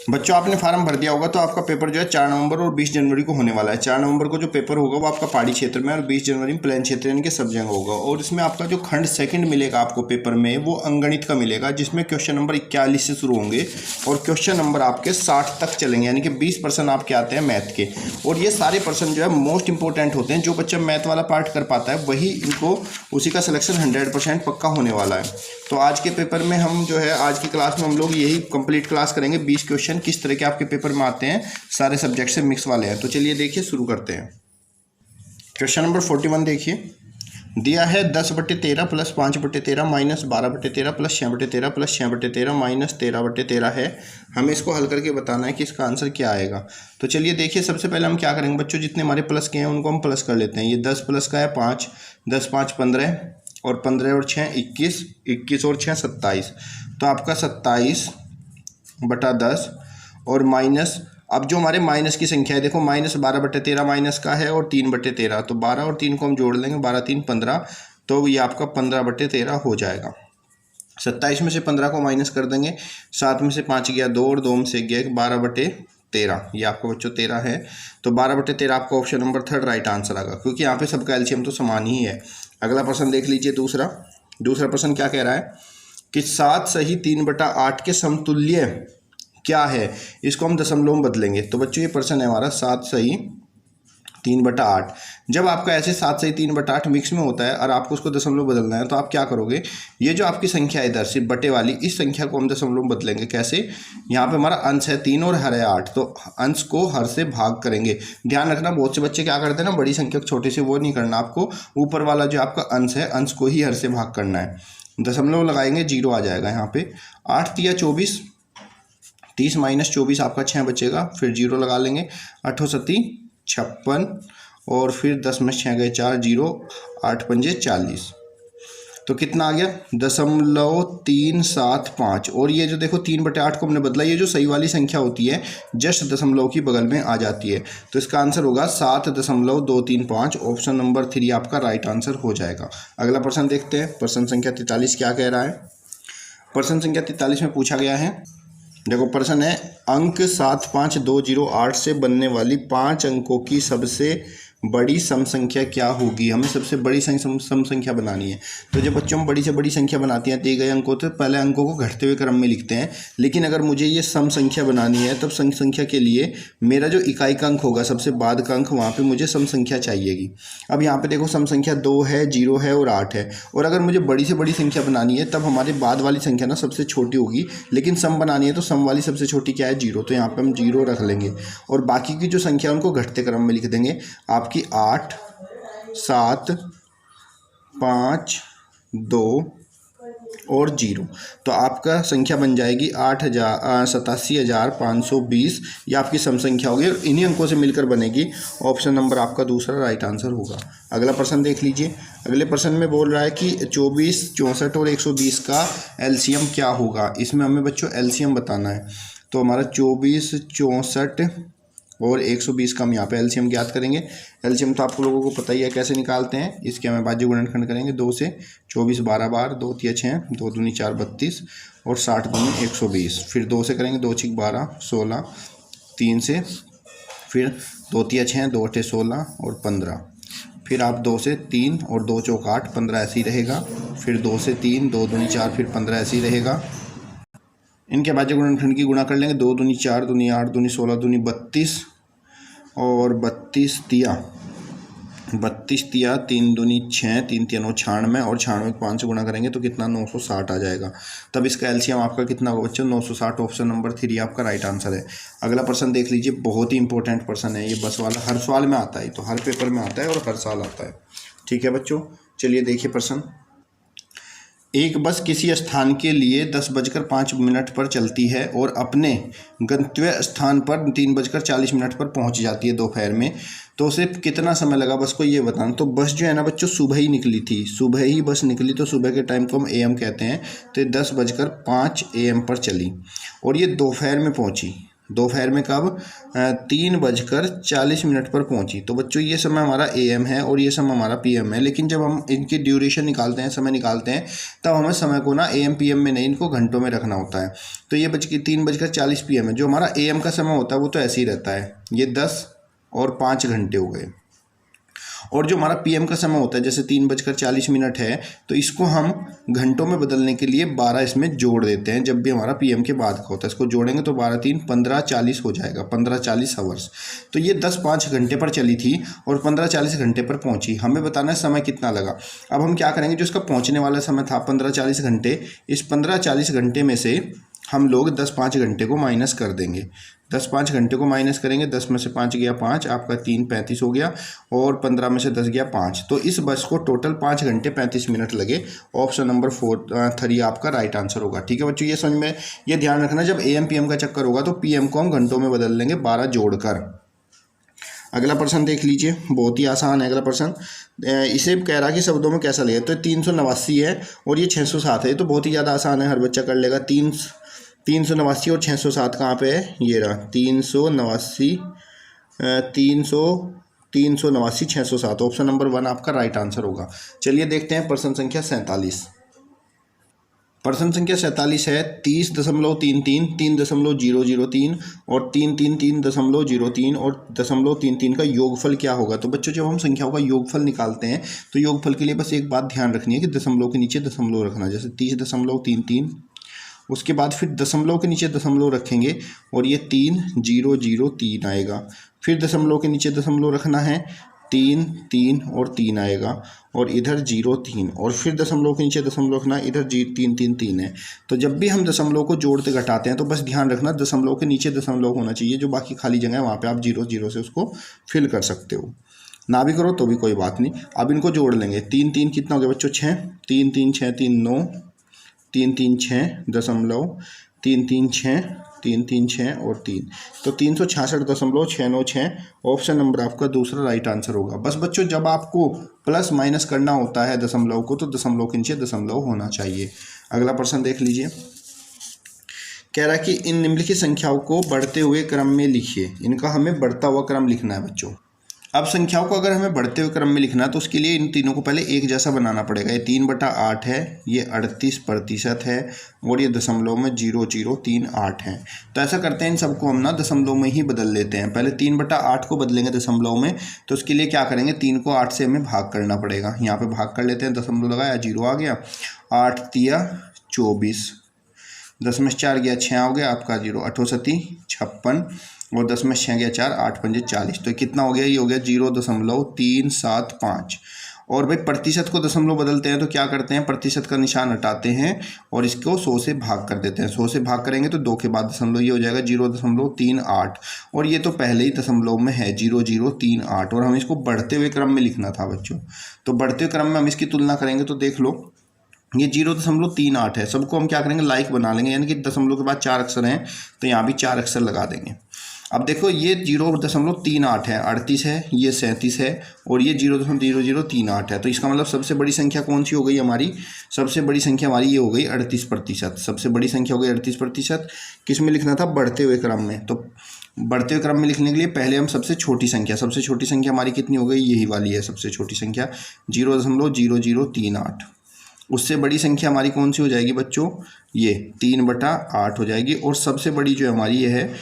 बच्चों आपने फार्म भर दिया होगा, तो आपका पेपर जो है 4 नवंबर और 20 जनवरी को होने वाला है। 4 नवंबर को जो पेपर होगा वो आपका पहाड़ी क्षेत्र में और 20 जनवरी में प्लेन क्षेत्र यानी कि सब जगह होगा। और इसमें आपका जो खंड सेकंड मिलेगा आपको पेपर में वो अंगणित का मिलेगा, जिसमें क्वेश्चन नंबर 41 से शुरू होंगे और क्वेश्चन नंबर आपके 60 तक चलेंगे, यानी कि 20% आपके आते हैं मैथ के। और ये सारे पर्सन जो है मोस्ट इंपॉर्टेंट होते हैं। जो बच्चा मैथ वाला पार्ट कर पाता है वही इनको उसी का सिलेक्शन 100% पक्का होने वाला है। तो आज के पेपर में हम जो है आज की क्लास में हम लोग यही कंप्लीट क्लास करेंगे। 20 क्वेश्चन किस तरह के आपके पेपर में आते हैं, सारे सब्जेक्ट से मिक्स वाले हैं। तो चलिए देखिए शुरू करते हैं। क्वेश्चन नंबर 41 देखिए, दिया है 10/13 plus 5/13 minus 12/13 plus 6/13 plus 6/13 minus 13/13 है। हमें इसको हल करके बताना है कि इसका आंसर क्या आएगा। तो चलिए देखिए, सबसे पहले हम क्या करेंगे बच्चों, जितने हमारे प्लस के हैं उनको हम प्लस कर लेते हैं। ये 10 प्लस का है 5, 10 5 15 और 15 और 6 21, 21 और 6 27। तो आपका 27/10 और माइनस, अब जो हमारे माइनस की संख्या है देखो, माइनस 12/13 माइनस का है और 3/13, तो 12 और 3 को हम जोड़ लेंगे, 12 3 15, तो ये आपका 15/13 हो जाएगा। 27 में से 15 को माइनस कर देंगे, 7 में से 5 गया 2 और 2 में से गया 12/13, ये आपका बच्चों 13 है। तो 12/13 आपका ऑप्शन नंबर 3 राइट आंसर आएगा, क्योंकि यहाँ पे सबका एलसीएम तो समान ही है। अगला प्रश्न देख लीजिए, दूसरा प्रश्न क्या कह रहा है कि 7 सही 3/8 के समतुल्य क्या है। इसको हम दशमलव में बदलेंगे। तो बच्चों ये प्रश्न है हमारा 7 सही 3/8। जब आपका ऐसे 7 सही 3/8 मिक्स में होता है और आपको उसको दशमलव बदलना है, तो आप क्या करोगे, ये जो आपकी संख्या है इधर से बटे वाली, इस संख्या को हम दशमलव में बदलेंगे। कैसे, यहाँ पे हमारा अंश है 3 और हर है 8, तो अंश को हर से भाग करेंगे। ध्यान रखना, बहुत से बच्चे क्या करते हैं ना, बड़ी संख्या छोटे से वो नहीं करना, आपको ऊपर वाला जो आपका अंश है अंश को ही हर से भाग करना है। दशमलव लगाएंगे 0 आ जाएगा यहाँ पे। 8 तिया 24, 30 माइनस 24 आपका 6 बचेगा, फिर 0 लगा लेंगे। 8 सती 56 और फिर 10 में 6 गए 4, 0 8 पंजे 40, तो कितना आ गया 0.375। और ये जो देखो 3/8 को हमने बदला, ये जो सही वाली संख्या होती है जस्ट दशमलव की बगल में आ जाती है। तो इसका आंसर होगा 7.235। ऑप्शन नंबर 3 आपका राइट आंसर हो जाएगा। अगला प्रश्न देखते हैं, प्रश्न संख्या 43 क्या कह रहा है। प्रश्न संख्या 43 में पूछा गया है, देखो प्रश्न है, अंक 75208 से बनने वाली 5 अंकों की सबसे बड़ी सम संख्या क्या होगी। हमें सबसे बड़ी सम संख्या बनानी है। तो जब बच्चों हम बड़ी से बड़ी संख्या बनाती हैं दिए गए अंकों, तो पहले अंकों को घटते हुए क्रम में लिखते हैं। लेकिन अगर मुझे ये सम संख्या बनानी है, तब सम संख्या के लिए मेरा जो इकाई का अंक होगा, सबसे बाद का अंक, वहाँ पे मुझे सम संख्या चाहिएगी। अब यहाँ पे देखो सम संख्या 2 है, 0 है और 8 है। और अगर मुझे बड़ी से बड़ी संख्या बनानी है, तब हमारे बाद वाली संख्या ना सबसे छोटी होगी। लेकिन सम बनानी है तो सम वाली सबसे छोटी क्या है, 0, तो यहाँ पे हम 0 रख लेंगे। और बाकी की जो संख्या उनको घटते क्रम में लिख देंगे। आपकी 8 7 5 2 और 0, तो आपका संख्या बन जाएगी 87,520। ये आपकी सम संख्या होगी और इन्हीं अंकों से मिलकर बनेगी। ऑप्शन नंबर आपका दूसरा राइट आंसर होगा। अगला प्रश्न देख लीजिए। अगले प्रश्न में बोल रहा है कि 24 64 और 120 का एलसीएम क्या होगा। इसमें हमें बच्चों एलसीएम बताना है। तो हमारा 24 64 और 120 का हम यहाँ पे एलसीएम ज्ञात करेंगे। एलसीएम तो आप लोगों को पता ही है कैसे निकालते हैं। इसके हमें बाज्य गुणनखंड करेंगे 2 से, 24 12 बार, 2 तिया 6, 2 दूनी 4 32 और 60 दूनी 120। फिर 2 से करेंगे, 2 6 12 16, 3 से, फिर 2 तिया 6, 2 8 16 और 15। फिर आप 2 से 3 और 2 चौक 8, 15 ऐसे ही रहेगा। फिर 2 से 3, 2 दूनी 4, फिर 15 ऐसे ही रहेगा। इनके बाज्य गुणनखंड की गुणा कर लेंगे, 2 दूनी 4 दूनी 8 दूनी 16 दूनी 32 और 32 तिया 3 दूनी 6, 3 तिया 9 96 और 96 को 5 से गुणा करेंगे तो कितना 960 आ जाएगा। तब इसका एलसीएम आपका कितना होगा बच्चों, 960। ऑप्शन नंबर 3 आपका राइट आंसर है। अगला प्रश्न देख लीजिए, बहुत ही इंपॉर्टेंट प्रश्न है ये, बस वाला हर सवाल में आता है, तो हर पेपर में आता है और हर साल आता है। ठीक है बच्चों, चलिए देखिए प्रश्न। एक बस किसी स्थान के लिए 10:05 पर चलती है और अपने गंतव्य स्थान पर 3:40 पर पहुंच जाती है दोपहर में। तो उसे कितना समय लगा बस को ये बताना। तो बस जो है ना बच्चों सुबह ही निकली थी, सुबह ही बस निकली, तो सुबह के टाइम को हम एएम कहते हैं। तो 10:05 AM पर चली और ये दोपहर में पहुंची, दोपहर में कब 3:40 पर पहुंची। तो बच्चों ये समय हमारा AM है और ये समय हमारा PM है, लेकिन जब हम इनकी ड्यूरेशन निकालते हैं, समय निकालते हैं, तब हमें समय को ना AM PM में नहीं, इनको घंटों में रखना होता है। तो ये 3:40 PM है। जो हमारा AM का समय होता है वो तो ऐसे ही रहता है, ये 10 और 5 घंटे हो गए। और जो हमारा PM का समय होता है जैसे 3:40 है, तो इसको हम घंटों में बदलने के लिए 12 इसमें जोड़ देते हैं। जब भी हमारा PM के बाद का होता है, इसको जोड़ेंगे तो 12 3 15:40 हो जाएगा, 15:40 आवर्स। तो ये 10-5 घंटे पर चली थी और 15:40 घंटे पर पहुंची। हमें बताना है समय कितना लगा। अब हम क्या करेंगे, जो इसका पहुंचने वाला समय था 15:40 घंटे, इस 15:40 घंटे में से हम लोग 10-5 घंटे को माइनस कर देंगे। 10-5 घंटे को माइनस करेंगे, 10 में से 5 गया 5, आपका 3 35 हो गया, और 15 में से 10 गया 5। तो इस बस को टोटल 5 घंटे 35 मिनट लगे। ऑप्शन नंबर 3 आपका राइट आंसर होगा। ठीक है बच्चों, ये समझ में, ये ध्यान रखना, जब AM PM का चक्कर होगा तो PM को हम घंटों में बदल लेंगे 12 जोड़कर। अगला प्रश्न देख लीजिए, बहुत ही आसान है अगला प्रश्न। इसे कह रहा कि शब्दों में कैसा लगे, तो 389 है और ये 607 है, तो बहुत ही ज़्यादा आसान है, हर बच्चा कर लेगा। 389 और 607 कहाँ पे है, ये रहा 389, 389 607। ऑप्शन नंबर 1 आपका राइट आंसर होगा। चलिए देखते हैं प्रश्न संख्या 47। प्रश्न संख्या 47 है 30.33, 3.003 और 333.03 और 0.33 का योगफल क्या होगा। तो बच्चों जब हम संख्याओं का योगफल निकालते हैं तो योगफल के लिए बस एक बात ध्यान रखनी है कि दशमलव के नीचे दशमलव रखना। जैसे 30.33, उसके बाद फिर दशमलव के नीचे दशमलव रखेंगे और ये 3003 आएगा। फिर दशमलव के नीचे दशमलव रखना है, 3 3 और 3 आएगा, और इधर 0 3, और फिर दशमलव के नीचे दशमलव रखना है, इधर 3 3 3 है। तो जब भी हम दशमलव को जोड़ते घटाते हैं तो बस ध्यान रखना दशमलव के नीचे दशमलव होना चाहिए। जो बाकी खाली जगह है वहाँ पे आप 0 0 से उसको फिल कर सकते हो, ना भी करो तो भी कोई बात नहीं। अब इनको जोड़ लेंगे। 3 3 कितना हो गया बच्चों, 6, 3 3 6 3 9, 3 3 6 3 3 6 3 3 6 और 3, तो 366.696। ऑप्शन नंबर आपका दूसरा राइट आंसर होगा। बस बच्चों जब आपको प्लस माइनस करना होता है दशमलव को, तो दशमलव के नीचे दशमलव होना चाहिए। अगला प्रश्न देख लीजिए, कह रहा है कि इन निम्नलिखित संख्याओं को बढ़ते हुए क्रम में लिखिए। इनका हमें बढ़ता हुआ क्रम लिखना है बच्चों। अब संख्याओं को अगर हमें बढ़ते हुए क्रम में लिखना है तो उसके लिए इन तीनों को पहले एक जैसा बनाना पड़ेगा। ये 3/8 है, ये 38% है, और ये दशमलव में 0.038 है। तो ऐसा करते हैं, इन सबको हम ना दशमलव में ही बदल लेते हैं। पहले 3/8 को बदलेंगे दशमलव में, तो उसके लिए क्या करेंगे, 3 को 8 से हमें भाग करना पड़ेगा। यहाँ पे भाग कर लेते हैं, दशमलव लगाया 0 आ गया, 8 तिया 24, 10 में 4 गया 6 हो गया आपका 0, 8 सती 56, और 10 में 6 गया 4, 8 पंजे 40। तो कितना हो गया, ये हो गया 0.375। और भाई प्रतिशत को दशमलव बदलते हैं तो क्या करते हैं, प्रतिशत का निशान हटाते हैं और इसको 100 से भाग कर देते हैं। 100 से भाग करेंगे तो 2 के बाद दशमलव, ये हो जाएगा 0.38, और ये तो पहले ही दशमलव में है 0.038, और हमें इसको बढ़ते हुए क्रम में लिखना था बच्चों। तो बढ़ते हुए क्रम में हम इसकी तुलना करेंगे तो देख लो, ये 0.38 है। सबको हम क्या करेंगे, लाइक बना लेंगे, यानी कि दशमलव के बाद 4 अक्षर हैं तो यहाँ भी 4 अक्षर लगा देंगे। अब देखो ये 0.38 है, 38 है, ये 37 है, और ये 0.0038 है। तो इसका मतलब सबसे बड़ी संख्या कौन सी हो गई हमारी, सबसे बड़ी संख्या हमारी ये हो गई 38%। सबसे बड़ी संख्या हो गई 38%। किस में लिखना था, बढ़ते हुए क्रम में। तो बढ़ते हुए क्रम में लिखने के लिए पहले हम सबसे छोटी संख्या हमारी कितनी हो गई, यही वाली है सबसे छोटी संख्या 0.0038। उससे बड़ी संख्या हमारी कौन सी हो जाएगी बच्चों, ये 3/8 हो जाएगी, और सबसे बड़ी जो हमारी ये है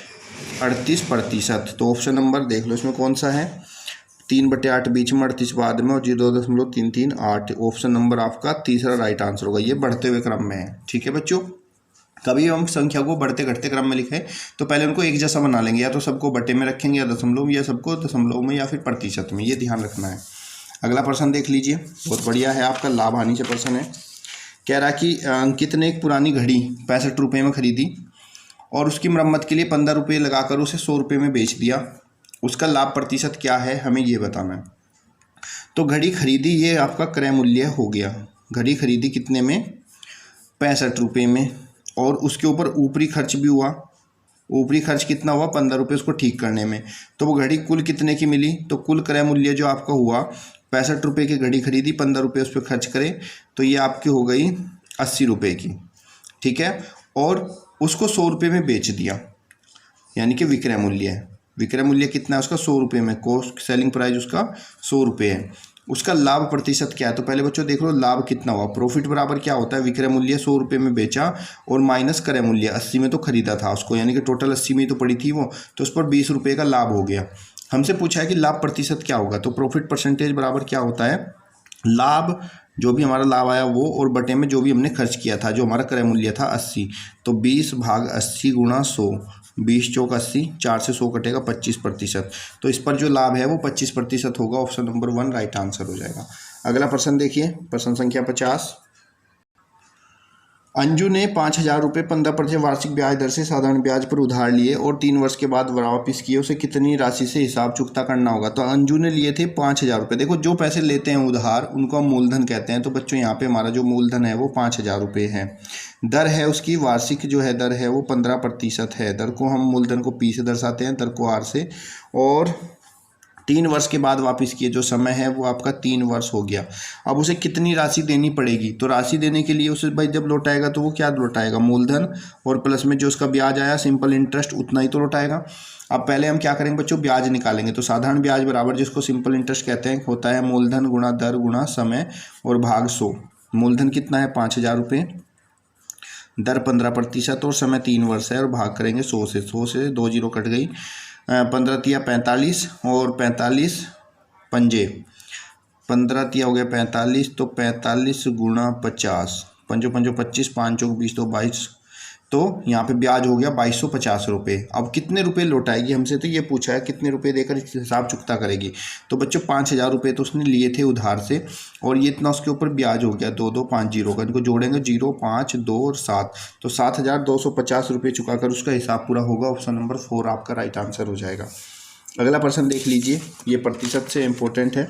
38%। तो ऑप्शन नंबर देख लो इसमें कौन सा है, 3/8 बीच में, 38 बाद में, और 0.338। ऑप्शन नंबर आपका तीसरा राइट आंसर होगा। ये बढ़ते हुए क्रम में है। ठीक है बच्चों, कभी हम संख्या को बढ़ते घटते क्रम में लिखें तो पहले उनको एक जैसा बना लेंगे, या तो सबको बटे में रखेंगे या दशमलव, या सबको दशमलव में या फिर प्रतिशत में, ये ध्यान रखना है। अगला प्रश्न देख लीजिए, बहुत बढ़िया है आपका, लाभ हानि से प्रश्न है। कह रहा कि अंकित ने एक पुरानी घड़ी 65 रुपये में खरीदी और उसकी मरम्मत के लिए 15 रुपये लगाकर उसे 100 रुपये में बेच दिया। उसका लाभ प्रतिशत क्या है, हमें ये बताना है। तो घड़ी खरीदी, ये आपका क्रय मूल्य हो गया। घड़ी खरीदी कितने में, 65 रुपये में, और उसके ऊपर ऊपरी खर्च भी हुआ। ऊपरी खर्च कितना हुआ, 15 रुपये उसको ठीक करने में। तो वो घड़ी कुल कितने की मिली, तो कुल क्रय मूल्य जो आपका हुआ, 65 रुपये की घड़ी खरीदी, 15 रुपये उस पर खर्च करें, तो ये आपकी हो गई 80 रुपये की। ठीक है, और उसको 100 रुपये में बेच दिया, यानी कि विक्रय मूल्य है। विक्रय मूल्य कितना है उसका 100 रुपये में, कॉस्ट सेलिंग प्राइस उसका 100 रुपये है। उसका लाभ प्रतिशत क्या है, तो पहले बच्चों देख लो लाभ कितना हुआ। प्रॉफिट बराबर क्या होता है, विक्रय मूल्य 100 रुपये में बेचा और माइनस क्रय मूल्य 80 में तो खरीदा था उसको, यानी कि टोटल 80 में ही तो पड़ी थी वो, तो उस पर 20 रुपये का लाभ हो गया। हमसे पूछा है कि लाभ प्रतिशत क्या होगा, तो प्रॉफिट परसेंटेज बराबर क्या होता है, लाभ जो भी हमारा लाभ आया वो और बटे में जो भी हमने खर्च किया था, जो हमारा क्रय मूल्य था 80, तो 20 भाग 80 गुणा 100, 20 चौक 80, 4 से 100 कटेगा 25%। तो इस पर जो लाभ है वो 25% होगा। ऑप्शन नंबर 1 राइट आंसर हो जाएगा। अगला प्रश्न देखिए, प्रश्न संख्या 50। अंजू ने 5,000 रुपये 15% वार्षिक ब्याज दर से साधारण ब्याज पर उधार लिए और 3 वर्ष के बाद वापस किए। उसे कितनी राशि से हिसाब चुकता करना होगा। तो अंजू ने लिए थे 5,000 रुपये। देखो जो पैसे लेते हैं उधार उनको हम मूलधन कहते हैं। तो बच्चों यहाँ पे हमारा जो मूलधन है वो 5,000 रुपये है। दर है उसकी वार्षिक जो है दर है वो 15% है। दर को हम मूलधन को P से दर्शाते हैं, दर को R से, और 3 वर्ष के बाद वापस किए जो समय है वो आपका 3 वर्ष हो गया। अब उसे कितनी राशि देनी पड़ेगी, तो राशि देने के लिए उसे भाई जब लौटाएगा तो वो क्या लौटाएगा, मूलधन और प्लस में जो उसका ब्याज आया सिंपल इंटरेस्ट उतना ही तो लौटाएगा। अब पहले हम क्या करेंगे बच्चों, ब्याज निकालेंगे। तो साधारण ब्याज बराबर जिसको सिंपल इंटरेस्ट कहते हैं होता है मूलधन गुणा दर गुणा समय और भाग 100। मूलधन कितना है 5,000 रुपये, दर 15% और समय 3 वर्ष है, और भाग करेंगे 100 से। 100 से 2 जीरो कट गई, 15 तिया 45 और 45 पंजे, 15 तिया हो गया 45, तो 45 गुणा 50, पंजो पंजो 25, 5 चौक 20, तो 22, तो यहाँ पे ब्याज हो गया 2250 रुपये। अब कितने रुपए लौटाएगी हमसे, तो ये पूछा है कितने रुपए देकर हिसाब चुकता करेगी। तो बच्चों 5,000 रुपये तो उसने लिए थे उधार से, और ये इतना उसके ऊपर ब्याज हो गया 2 2 5 जीरो का, इनको जोड़ेंगे 0 5 2 और 7, तो 7,250 रुपये चुकाकर उसका हिसाब पूरा होगा। ऑप्शन नंबर 4 आपका राइट आंसर हो जाएगा। अगला प्रश्न देख लीजिए, ये प्रतिशत से इम्पोर्टेंट है।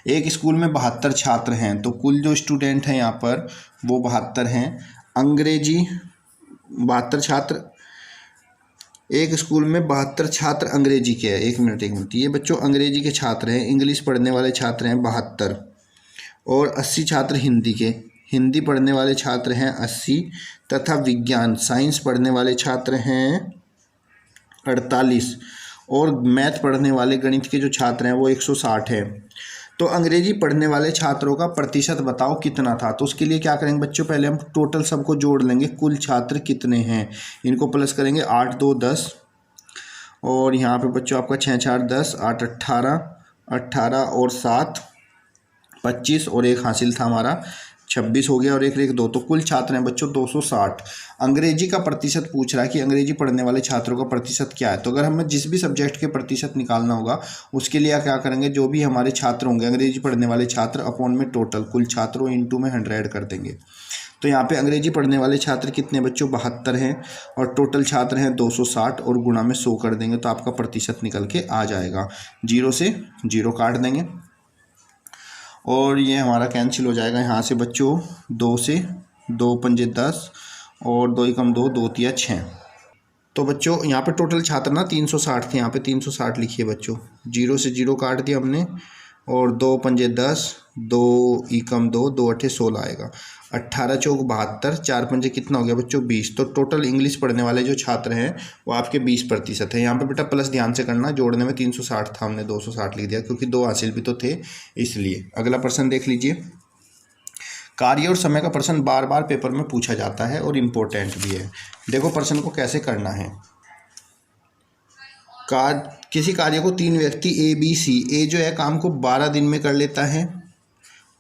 एक स्कूल में 72 छात्र हैं, तो कुल जो स्टूडेंट हैं यहाँ पर वो 72 हैं। अंग्रेजी 72 छात्र, एक स्कूल में 72 छात्र अंग्रेजी के हैं। एक मिनट, ये बच्चों अंग्रेजी के छात्र हैं, इंग्लिश पढ़ने वाले छात्र हैं 72, और 80 छात्र हिंदी के, हिंदी पढ़ने वाले छात्र हैं 80, तथा विज्ञान साइंस पढ़ने वाले छात्र हैं 48, और मैथ पढ़ने वाले गणित के जो छात्र हैं वो 160 हैं। तो अंग्रेजी पढ़ने वाले छात्रों का प्रतिशत बताओ कितना था। तो उसके लिए क्या करेंगे बच्चों, पहले हम टोटल सबको जोड़ लेंगे, कुल छात्र कितने हैं इनको प्लस करेंगे, 8 2 10, और यहाँ पे बच्चों आपका 6 4 10, 8 18, 18 और 7 25, और एक हासिल था हमारा 26 हो गया, और एक 2, तो कुल छात्र हैं बच्चों 260। अंग्रेजी का प्रतिशत पूछ रहा है कि अंग्रेजी पढ़ने वाले छात्रों का प्रतिशत क्या है। तो अगर हमें जिस भी सब्जेक्ट के प्रतिशत निकालना होगा उसके लिए क्या करेंगे, जो भी हमारे छात्र होंगे अंग्रेजी पढ़ने वाले छात्र अपॉन में टोटल कुल छात्रों इंटू में 100 कर देंगे। तो यहाँ पे अंग्रेजी पढ़ने वाले छात्र कितने बच्चों 72 हैं, और टोटल छात्र हैं 260, और गुणा में 100 कर देंगे तो आपका प्रतिशत निकल के आ जाएगा। 0 से 0 काट देंगे और ये हमारा कैंसिल हो जाएगा यहाँ से बच्चों। 2 से 2 पंजे 10, और 2 एकम 2, 2 तिया 6। तो बच्चों यहाँ पे टोटल छात्र ना 360 थे, यहाँ पे 360 लिखिए बच्चों। 0 से 0 काट दिया हमने, और 2 पंजे 10, 2 एकम 2, 2 अठे 16 आएगा। 18 चौक 72, 4 पंजे कितना हो गया बच्चों 20। तो टोटल इंग्लिश पढ़ने वाले जो छात्र हैं वो आपके 20% है। यहाँ पे बेटा प्लस ध्यान से करना, जोड़ने में 360 था, हमने 260 लिख दिया क्योंकि 2 हासिल भी तो थे इसलिए। अगला प्रश्न देख लीजिए। कार्य और समय का प्रश्न बार बार पेपर में पूछा जाता है और इम्पोर्टेंट भी है। देखो प्रश्न को कैसे करना है। किसी कार्य को 3 व्यक्ति ए बी सी, ए जो है काम को 12 दिन में कर लेता है,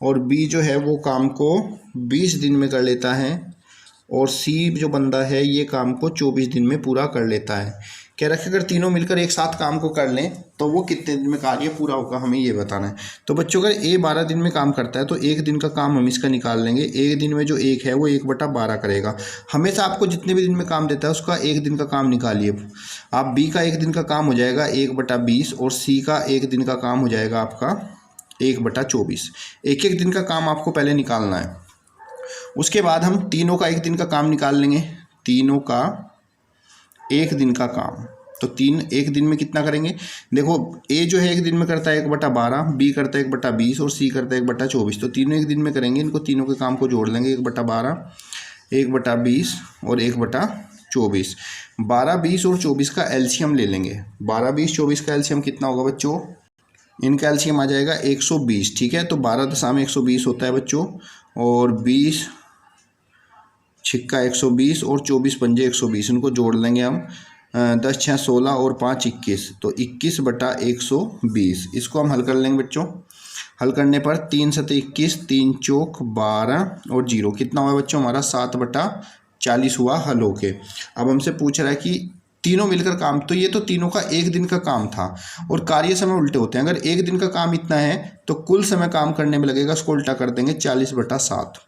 और बी जो है वो काम को 20 दिन में कर लेता है, और सी जो बंदा है ये काम को 24 दिन में पूरा कर लेता है। कह रखा अगर तीनों मिलकर एक साथ काम को कर लें तो वो कितने दिन में कार्य पूरा होगा, हमें ये बताना है। तो बच्चों अगर ए 12 दिन में काम करता है तो 1 दिन का काम हम इसका निकाल लेंगे। 1 दिन में जो 1 है वो 1/12 करेगा। हमेशा आपको जितने भी दिन में काम देता है उसका 1 दिन का काम निकालिए। आप बी का 1 दिन का काम हो जाएगा 1/20, और सी का 1 दिन का काम हो जाएगा आपका 1/24। एक एक दिन का काम आपको पहले निकालना है। उसके बाद हम तीनों का 1 दिन का काम निकाल लेंगे। तीनों का 1 दिन का काम, तो 3 1 दिन में कितना करेंगे। देखो ए जो है 1 दिन में करता है 1/12, बी करता है 1/20, और सी करता है 1/24। तो तीनों 1 दिन में करेंगे। इनको तीनों के काम को जोड़ लेंगे, 1/12, 1/20 और 1/24। 24। 12, 20 और 24 का एलसीएम ले लेंगे। 12, 20, 24 का एलसीएम कितना होगा बच्चों? इनका एलसीएम आ जाएगा 120। ठीक है, तो 12 दशा में 120 होता है बच्चों, और 20 छिक्का 120 और 24 पंजे 120, इनको जोड़ लेंगे हम। 10 6 16 और 5 21, तो 21/120। इसको हम हल कर लेंगे बच्चों। हल करने पर 3 7 21, 3 चौक 12 और 0 कितना हुआ बच्चों? हमारा 7/40 हुआ हल होके। अब हमसे पूछ रहा है कि तीनों मिलकर काम, तो ये तो तीनों का एक दिन का काम था और कार्य समय उल्टे होते हैं। अगर एक दिन का काम इतना है तो कुल समय काम करने में लगेगा, उसको उल्टा कर देंगे 40/7।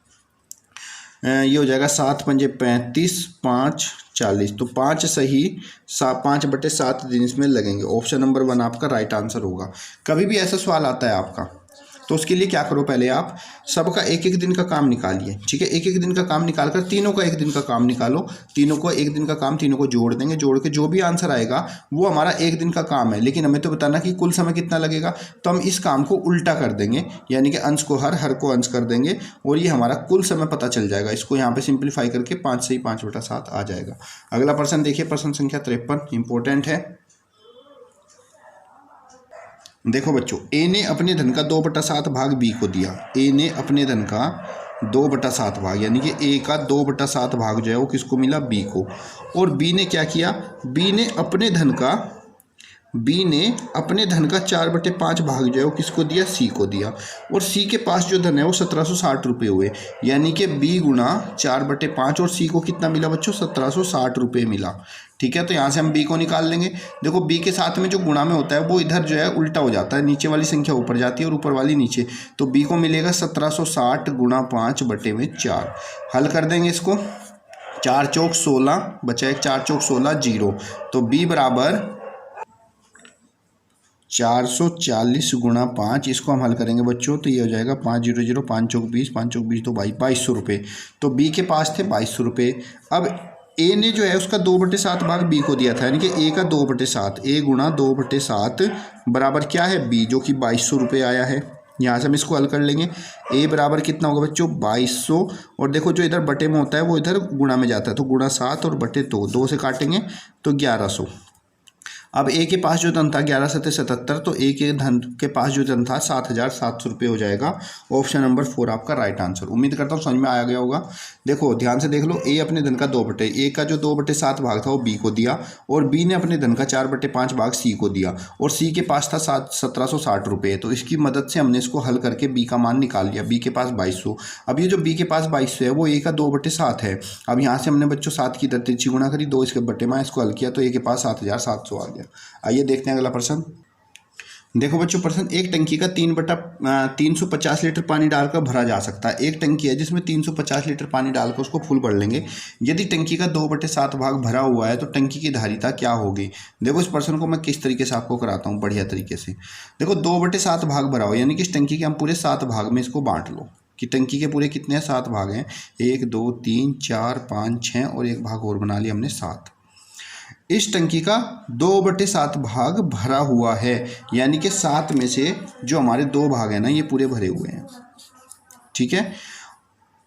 ये हो जाएगा 7 पंजे 35, 5 40, तो 5 सही 5/7 दिन इसमें लगेंगे। ऑप्शन नंबर 1 आपका राइट आंसर होगा। कभी भी ऐसा सवाल आता है आपका तो उसके लिए क्या करो, पहले आप सबका एक एक दिन का काम निकालिए। ठीक है, एक एक दिन का काम निकाल कर तीनों का एक दिन का काम निकालो। तीनों को एक दिन का काम, तीनों को जोड़ देंगे। जोड़ के जो भी आंसर आएगा वो हमारा एक दिन का काम है, लेकिन हमें तो बताना कि कुल समय कितना लगेगा। तो हम इस काम को उल्टा कर देंगे, यानी कि अंश को हर, हर को अंश कर देंगे और ये हमारा कुल समय पता चल जाएगा। इसको यहाँ पे सिंप्लीफाई करके 5 से ही 5/7 आ जाएगा। अगला प्रश्न देखिए, प्रश्न संख्या 53 इंपॉर्टेंट है। देखो बच्चों, ए ने अपने धन का 2/7 भाग बी को दिया। ए ने अपने धन का 2/7 भाग, यानी कि ए का 2/7 भाग जो है वो किसको मिला? बी को। और बी ने क्या किया? बी ने अपने धन का 4/5 भाग जो है वो किसको दिया? सी को दिया। और सी के पास जो धन है वो 1760 रुपये हुए, यानी कि बी गुणा 4/5 और सी को कितना मिला बच्चों? 1760 रुपये मिला। ठीक है, तो यहाँ से हम बी को निकाल लेंगे। देखो बी के साथ में जो गुणा में होता है वो इधर जो है उल्टा हो जाता है, नीचे वाली संख्या ऊपर जाती है और ऊपर वाली नीचे। तो बी को मिलेगा 1760 गुणा 5/4। हल कर देंगे इसको। 4 चौक 16 बचा, 1 4 चौक 16 0, तो बी बराबर 440 गुणा 5। इसको हम हल करेंगे बच्चों, तो ये हो जाएगा 500, 5 चौक 20, 5 चौक 20 तो 2200 रुपये। तो बी के पास थे 2200 रुपये। अब ए ने जो है उसका 2/7 भाग बी को दिया था, यानी कि ए का 2/7, ए गुणा 2/7 बराबर क्या है? बी, जो कि 2200 रुपये आया है। यहाँ से हम इसको हल कर लेंगे। ए बराबर कितना होगा बच्चों? 2200, और देखो जो इधर बटे में होता है वो इधर गुणा में जाता है, तो गुणा 7 और बटे 2 से काटेंगे तो 1100। अब ए के पास जो धन था 11 7 77, तो ए के धन के पास जो धन था 7700 रुपये हो जाएगा। ऑप्शन नंबर 4 आपका राइट आंसर। उम्मीद करता हूँ समझ में आ गया होगा। देखो ध्यान से देख लो, ए अपने धन का ए का जो 2/7 भाग था वो बी को दिया, और बी ने अपने धन का 4/5 भाग सी को दिया, और सी के पास था 1760 रुपये। तो इसकी मदद से हमने इसको हल करके बी का मान निकाल लिया। बी के पास 2200। अब ये जो बी के पास 2200 है वो ए का 2/7 है। अब यहाँ से हमने बच्चों 7 की तिरछी गुणा करी, 2 इसके बटे में इसको हल किया, तो ए के पास 7700 आ गया। आइए देखते हैं अगला प्रश्न। देखो बच्चों, प्रश्न, एक टंकी का 350 लीटर पानी डालकर भरा जा सकता है। एक टंकी है जिसमें 350 लीटर पानी डालकर उसको फुल भर लेंगे। यदि टंकी का 2/7 भाग भरा हुआ है तो टंकी की धारिता क्या होगी? देखो इस प्रश्न को मैं किस तरीके से आपको कराता हूँ, बढ़िया तरीके से। देखो 2/7 भाग भरा हो, यानी कि इस टंकी के हम पूरे 7 भाग में इसको बांट लो, कि टंकी के पूरे कितने हैं? 7 भाग हैं। 1 2 3 4 5 6 और एक भाग और बना लिया हमने 7। इस टंकी का 2/7 भाग भरा हुआ है, यानी कि 7 में से जो हमारे 2 भाग हैं ना ये पूरे भरे हुए हैं। ठीक है,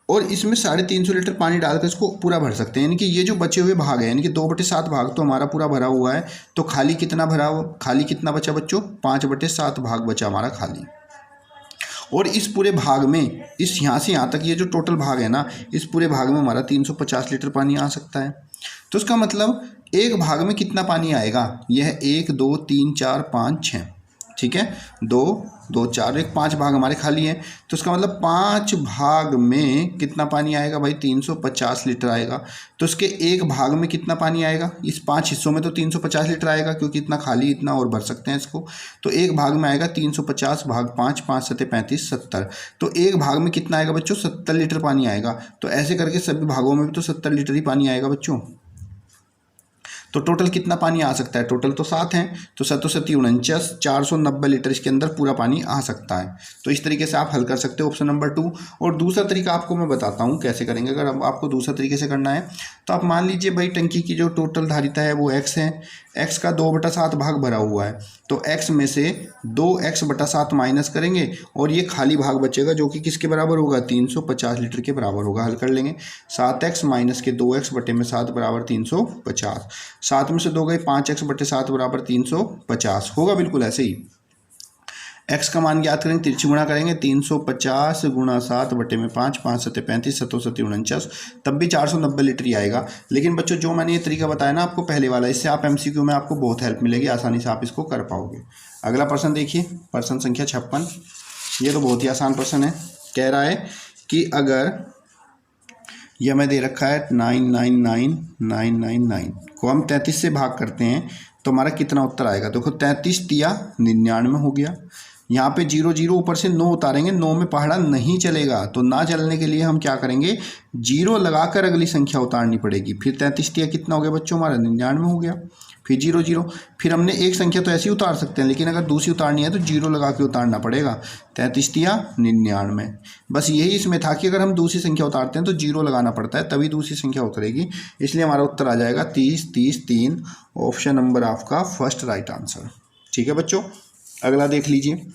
और इसमें 350 लीटर पानी डालकर इसको पूरा भर सकते हैं, यानी कि ये जो बचे हुए भाग हैं, यानी कि 2/7 भाग तो हमारा पूरा भरा हुआ है। तो खाली कितना भरा हुआ? खाली कितना बचा बच्चों? 5/7 भाग बचा हमारा खाली। और इस पूरे भाग में, इस यहाँ से यहाँ तक ये जो टोटल भाग है ना, इस पूरे भाग में हमारा 350 लीटर पानी आ सकता है। तो इसका मतलब एक भाग में कितना पानी आएगा? यह है 1 2 3 4 5 6। ठीक है, 2 2 4 1 5 भाग हमारे खाली हैं। तो इसका मतलब 5 भाग में कितना पानी आएगा भाई? 350 लीटर आएगा। तो इसके एक भाग में कितना पानी आएगा? इस 5 हिस्सों में तो 350 लीटर आएगा, क्योंकि इतना खाली, इतना और भर सकते हैं इसको। तो एक भाग में आएगा 350 भाग 5, 5 7 35 70। तो एक भाग में कितना आएगा बच्चों? 70 लीटर पानी आएगा। तो ऐसे करके सभी भागों में भी तो 70 लीटर ही पानी आएगा बच्चों। तो टोटल कितना पानी आ सकता है, टोटल तो 7 है, तो 7 7 49, 490 लीटर इसके अंदर पूरा पानी आ सकता है। तो इस तरीके से आप हल कर सकते हो ऑप्शन नंबर 2। और दूसरा तरीका आपको मैं बताता हूँ कैसे करेंगे। अगर आपको दूसरा तरीके से करना है तो आप मान लीजिए भाई टंकी की जो टोटल धारिता है वो x है, x का 2/7 भाग भरा हुआ है, तो x में से 2x/7 माइनस करेंगे और ये खाली भाग बचेगा जो कि किसके बराबर होगा, 350 लीटर के बराबर होगा। हल कर लेंगे, 7x माइनस के 2x/7 बराबर 350, 7 में से 2 गए, 5x/7 बराबर 350 होगा, बिल्कुल ऐसे ही। x का मान ज्ञात करेंगे, तिरछी गुणा करेंगे, 350 गुणा 7/5, 5 7 35, 7 7 49, तब भी 490 लीटर ही आएगा। लेकिन बच्चों जो मैंने ये तरीका बताया ना आपको पहले वाला, इससे आप MCQ में आपको बहुत हेल्प मिलेगी, आसानी से आप इसको कर पाओगे। अगला प्रश्न देखिए, प्रश्न संख्या 56। ये तो बहुत ही आसान प्रश्न है। कह रहा है कि अगर यह हमें दे रखा है 999999 को हम 33 से भाग करते हैं तो हमारा कितना उत्तर आएगा। देखो 33 तिया 99 हो गया। यहाँ पे 0 0 ऊपर से 9 उतारेंगे, 9 में पहाड़ा नहीं चलेगा, तो ना चलने के लिए हम क्या करेंगे, 0 लगाकर अगली संख्या उतारनी पड़ेगी। फिर 33 तिया कितना हो गया बच्चों, हमारा 99 हो गया। फिर 0 0, फिर हमने एक संख्या तो ऐसे ही उतार सकते हैं, लेकिन अगर दूसरी उतारनी है तो 0 लगा के उतारना पड़ेगा। 33 तिया 99, बस यही इसमें था कि अगर हम दूसरी संख्या उतारते हैं तो 0 लगाना पड़ता है, तभी दूसरी संख्या उतरेगी। इसलिए हमारा उत्तर आ जाएगा 30 30 3, ऑप्शन नंबर आपका फर्स्ट राइट आंसर। ठीक है बच्चों, अगला देख लीजिए।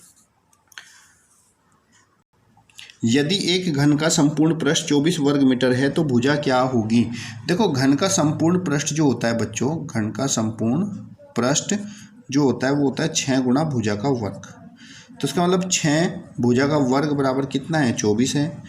यदि एक घन का संपूर्ण पृष्ठ 24 वर्ग मीटर है तो भुजा क्या होगी। देखो घन का संपूर्ण पृष्ठ जो होता है बच्चों, घन का संपूर्ण पृष्ठ जो होता है वो होता है 6 गुणा भुजा का वर्ग। तो इसका मतलब 6 भुजा का वर्ग बराबर कितना है, 24 है।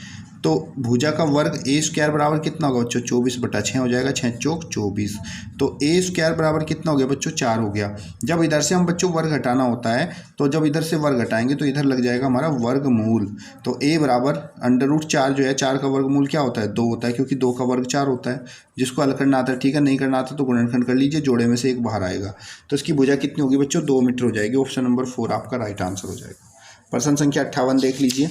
तो भुजा का वर्ग a² बराबर कितना होगा बच्चों, 24/6 हो जाएगा, 6 चौक 24। तो a² बराबर कितना हो गया बच्चों, 4 हो गया। जब इधर से हम बच्चों वर्ग हटाना होता है तो जब इधर से वर्ग हटाएंगे तो इधर लग जाएगा हमारा वर्गमूल। तो a बराबर √4 जो है, 4 का वर्गमूल क्या होता है, 2 होता है, क्योंकि 2 का वर्ग 4 होता है। जिसको हल करना आता है ठीक है, नहीं करना आता तो गुणनखंड कर लीजिए, जोड़े में से एक बाहर आएगा। तो इसकी भुजा कितनी होगी बच्चों, 2 मीटर हो जाएगी। ऑप्शन नंबर 4 आपका राइट आंसर हो जाएगा। प्रश्न संख्या 58 देख लीजिए।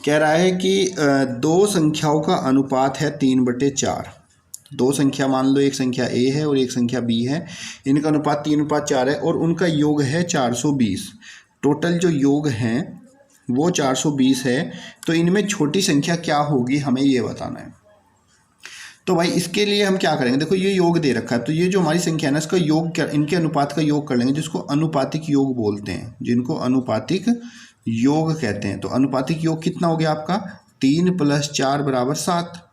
कह रहा है कि दो संख्याओं का अनुपात है 3/4। दो संख्या मान लो, एक संख्या a है और एक संख्या b है, इनका अनुपात 3/4 है और उनका योग है 420। टोटल जो योग है वो 420 है, तो इनमें छोटी संख्या क्या होगी हमें ये बताना है। तो भाई इसके लिए हम क्या करेंगे, देखो ये योग दे रखा है, तो ये जो हमारी संख्या है ना इसका योग, इनके अनुपात का योग कर लेंगे, जिसको अनुपातिक योग बोलते हैं, जिनको अनुपातिक योग कहते हैं। तो अनुपातिक योग कितना हो गया आपका, 3 + 4 = 7।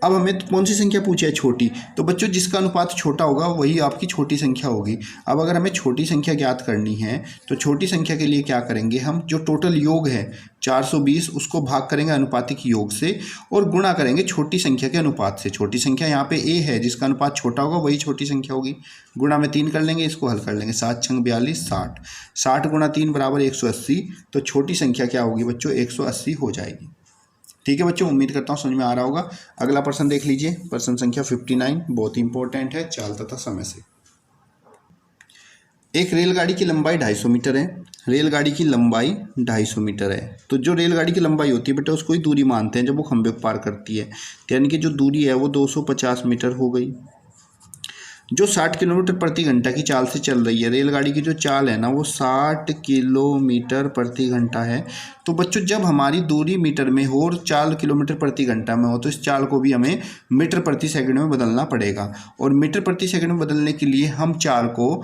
अब हमें कौन सी संख्या पूछी है, छोटी। तो बच्चों जिसका अनुपात छोटा होगा वही आपकी छोटी संख्या होगी। अब अगर हमें छोटी संख्या ज्ञात करनी है तो छोटी संख्या के लिए क्या करेंगे हम, जो टोटल योग है 420 उसको भाग करेंगे अनुपातिक योग से और गुणा करेंगे छोटी संख्या के अनुपात से। छोटी संख्या यहाँ पे a है, जिसका अनुपात छोटा होगा वही छोटी संख्या होगी। गुणा में 3 कर लेंगे, इसको हल कर लेंगे, 7 × 42 60, 60 × 3 = 180। तो छोटी संख्या क्या होगी बच्चों, 180 हो जाएगी। ठीक है बच्चों, उम्मीद करता हूँ समझ में आ रहा होगा। अगला प्रश्न देख लीजिए, प्रश्न संख्या 59, बहुत ही इंपॉर्टेंट है चाल तथा समय से। एक रेलगाड़ी की लंबाई 250 मीटर है। रेलगाड़ी की लंबाई 250 मीटर है। तो जो रेलगाड़ी की लंबाई होती है बेटा उसको ही दूरी मानते हैं जब वो खंभे को पार करती है, तो यानी कि जो दूरी है वो 250 मीटर हो गई। जो 60 किलोमीटर प्रति घंटा की चाल से चल रही है, रेलगाड़ी की जो चाल है ना वो 60 किलोमीटर प्रति घंटा है। तो बच्चों जब हमारी दूरी मीटर में हो और चाल किलोमीटर प्रति घंटा में हो तो इस चाल को भी हमें मीटर प्रति सेकंड में बदलना पड़ेगा। और मीटर प्रति सेकंड में बदलने के लिए हम चाल को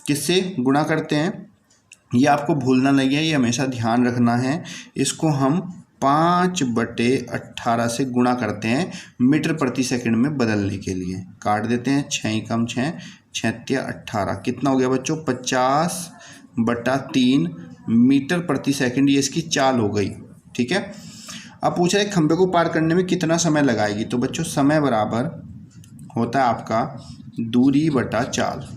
किससे गुणा करते हैं, ये आपको भूलना नहीं है, ये हमेशा ध्यान रखना है। इसको हम 5/18 से गुणा करते हैं मीटर प्रति सेकंड में बदलने के लिए। काट देते हैं, 6 × 6 6 × 18 कितना हो गया बच्चों, 50/3 मीटर प्रति सेकंड, ये इसकी चाल हो गई। ठीक है, अब पूछ रहा है खंभे को पार करने में कितना समय लगाएगी। तो बच्चों समय बराबर होता है आपका दूरी बटा चाल।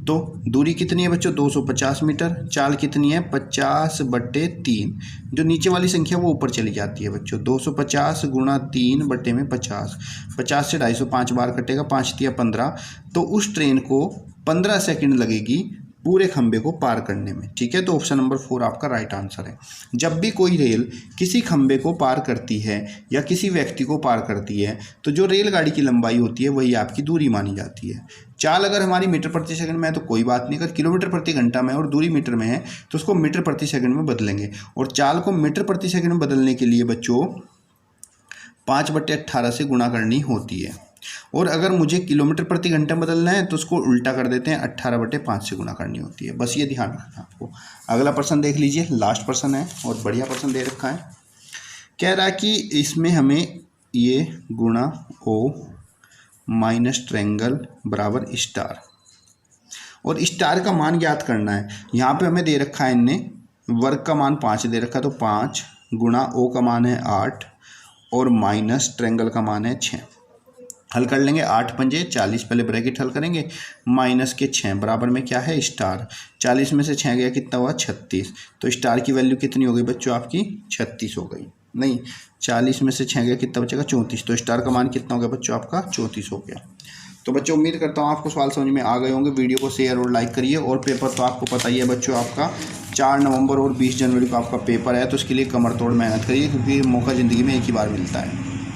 तो दूरी कितनी है बच्चों, 250 मीटर, चाल कितनी है 50/3। जो नीचे वाली संख्या वो ऊपर चली जाती है बच्चों, 250 × 3/50, 50 से 250 5 बार कटेगा, 5 × 3 = 15। तो उस ट्रेन को 15 सेकंड लगेगी पूरे खंबे को पार करने में। ठीक है, तो ऑप्शन नंबर 4 आपका राइट आंसर है। जब भी कोई रेल किसी खंबे को पार करती है या किसी व्यक्ति को पार करती है तो जो रेलगाड़ी की लंबाई होती है वही आपकी दूरी मानी जाती है। चाल अगर हमारी मीटर प्रति सेकंड में है तो कोई बात नहीं, अगर किलोमीटर प्रति घंटा में और दूरी मीटर में है तो उसको मीटर प्रति सेकंड में बदलेंगे। और चाल को मीटर प्रति सेकंड में बदलने के लिए बच्चों 5/18 से गुणा करनी होती है। और अगर मुझे किलोमीटर प्रति घंटा बदलना है तो उसको उल्टा कर देते हैं, 18/5 से गुणा करनी होती है। बस ये ध्यान रखना आपको। अगला प्रश्न देख लीजिए, लास्ट प्रश्न है और बढ़िया प्रश्न दे रखा है। कह रहा है कि इसमें हमें ये गुणा ओ माइनस ट्रायंगल बराबर स्टार, और स्टार का मान ज्ञात करना है। यहाँ पे हमें दे रखा है इनने वर्ग का मान 5 दे रखा है, तो 5 गुणा ओ का मान है 8 और माइनस ट्रायंगल का मान है 6। हल कर लेंगे, 8 पंजे 40, पहले ब्रैकेट हल करेंगे, माइनस के 6 बराबर में क्या है स्टार। 40 में से 6 गया कितना हुआ 36, तो स्टार की वैल्यू कितनी हो गई बच्चों आपकी 36 हो गई। नहीं, 40 में से 6 गया कितना बचेगा 34, तो स्टार का मान कितना हो गया बच्चों आपका 34 हो गया। तो बच्चों उम्मीद करता हूँ आपको सवाल समझ में आ गए होंगे। वीडियो को शेयर और लाइक करिए। और पेपर तो आपको पता ही है बच्चों, आपका 4 नवंबर और 20 जनवरी को आपका पेपर है, तो उसके लिए कमर तोड़ मेहनत करिए, क्योंकि मौका ज़िंदगी में एक ही बार मिलता है।